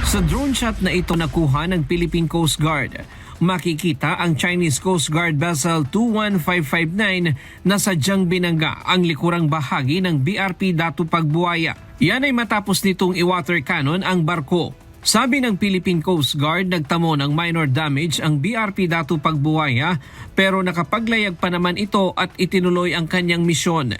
Sa drone shot na ito nakuha ng Philippine Coast Guard, makikita ang Chinese Coast Guard vessel 21559 na sadyang binangga ang likurang bahagi ng BRP Datu Pagbuaya. Yan ay matapos nitong i-water cannon ang barko. Sabi ng Philippine Coast Guard, nagtamo ng minor damage ang BRP Datu Pagbuaya pero nakapaglayag pa naman ito at itinuloy ang kanyang misyon.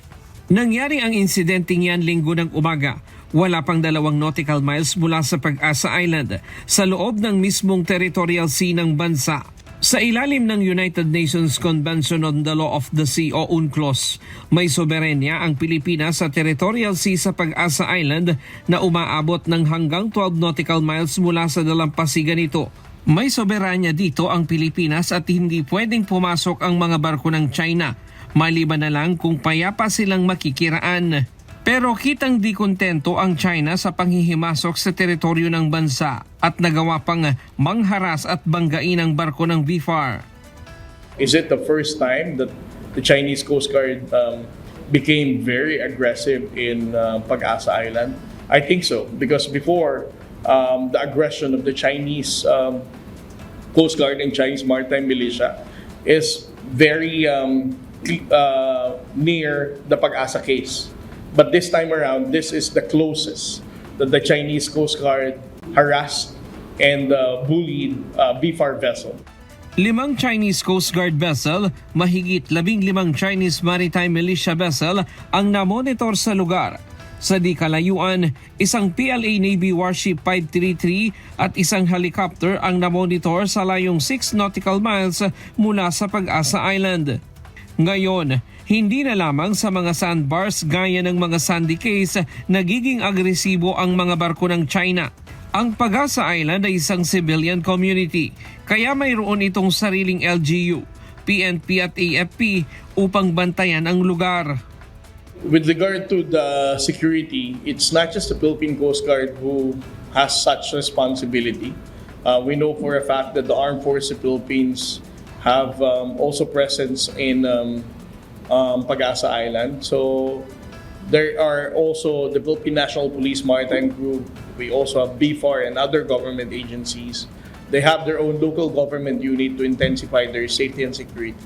Nangyari ang insidenteng yan Linggo ng umaga. Wala pang 2 nautical miles mula sa Pag-asa Island sa loob ng mismong territorial sea ng bansa. Sa ilalim ng United Nations Convention on the Law of the Sea o UNCLOS, may soberenya ang Pilipinas sa territorial sea sa Pag-asa Island na umaabot ng hanggang 12 nautical miles mula sa dalampasigan nito. May soberanya dito ang Pilipinas at hindi pwedeng pumasok ang mga barko ng China, maliban na lang kung payapa silang makikiraan. Pero kitang di kontento ang China sa panghihimasok sa teritoryo ng bansa at nagawa pang mangharas at banggain ang barko ng BFAR. Is it the first time that the Chinese Coast Guard became very aggressive in Pag-asa Island? I think so, because before the aggression of the Chinese Coast Guard and Chinese Maritime Militia is very near the Pag-asa case. But this time around, this is the closest that the Chinese Coast Guard harassed and bullied BFAR vessel. 5 Chinese Coast Guard vessel, mahigit 15 Chinese Maritime Militia vessel ang namonitor sa lugar. Sa di kalayuan, isang PLA Navy Warship 533 at isang helicopter ang namonitor sa layong 6 nautical miles mula sa Pag-asa Island. Ngayon, hindi na lamang sa mga sandbars gaya ng mga sandy case nagiging agresibo ang mga barko ng China. Ang Pag-asa Island ay isang civilian community, kaya mayroon itong sariling LGU, PNP at AFP upang bantayan ang lugar. With regard to the security, it's not just the Philippine Coast Guard who has such responsibility. We know for a fact that the Armed Forces of the Philippines have also presence in Pag-asa Island. So there are also the Philippine National Police Maritime Group. We also have BFAR and other government agencies. They have their own local government unit to intensify their safety and security.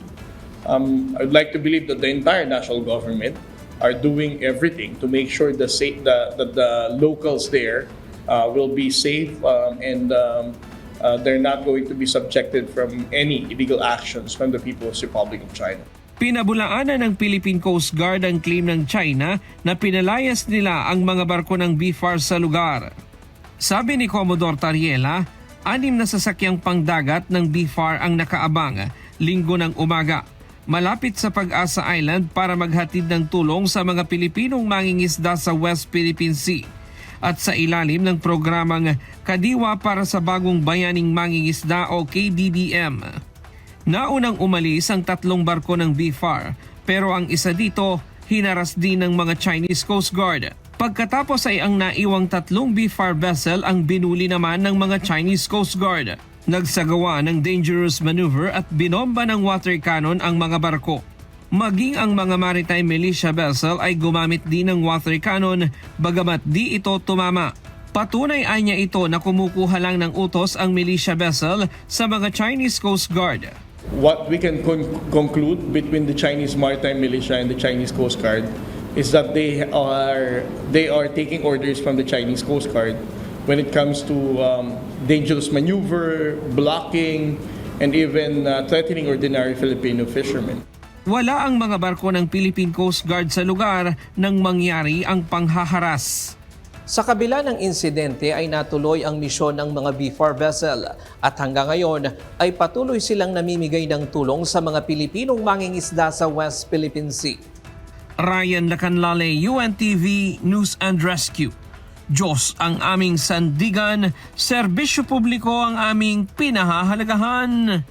I'd like to believe that the entire national government are doing everything to make sure that the locals there will be safe and they're not going to be subjected from any illegal actions from the People's Republic of China. Pinabulaanan ng Philippine Coast Guard ang claim ng China na pinalayas nila ang mga barko ng BFAR sa lugar. Sabi ni Commodore Tariela, 6 na sasakyang pangdagat ng BFAR ang nakaabang Linggo ng umaga malapit sa Pag-asa Island para maghatid ng tulong sa mga Pilipinong mangingisda sa West Philippine Sea at sa ilalim ng programang Kadiwa para sa Bagong Bayaning Mangingisda o KBBM. Naunang umalis ang 3 barko ng BFAR pero ang isa dito hinaras din ng mga Chinese Coast Guard. Pagkatapos ay ang naiwang 3 BFAR vessel ang binuli naman ng mga Chinese Coast Guard. Nagsagawa ng dangerous maneuver at binomba ng water cannon ang mga barko. Maging ang mga maritime militia vessel ay gumamit din ng water cannon bagamat di ito tumama. Patunay anya ito na kumukuha lang ng utos ang militia vessel sa mga Chinese Coast Guard. What we can conclude between the Chinese Maritime Militia and the Chinese Coast Guard is that they are taking orders from the Chinese Coast Guard when it comes to dangerous maneuver, blocking, and even threatening ordinary Filipino fishermen. Wala ang mga barko ng Philippine Coast Guard sa lugar nang mangyari ang panghaharas. Sa kabila ng insidente ay natuloy ang misyon ng mga BFAR vessel at hanggang ngayon ay patuloy silang namimigay ng tulong sa mga Pilipinong mangingisda sa West Philippine Sea. Ryan Lacanlale, UNTV News and Rescue. Diyos ang aming sandigan, serbisyo publiko ang aming pinahahalagahan.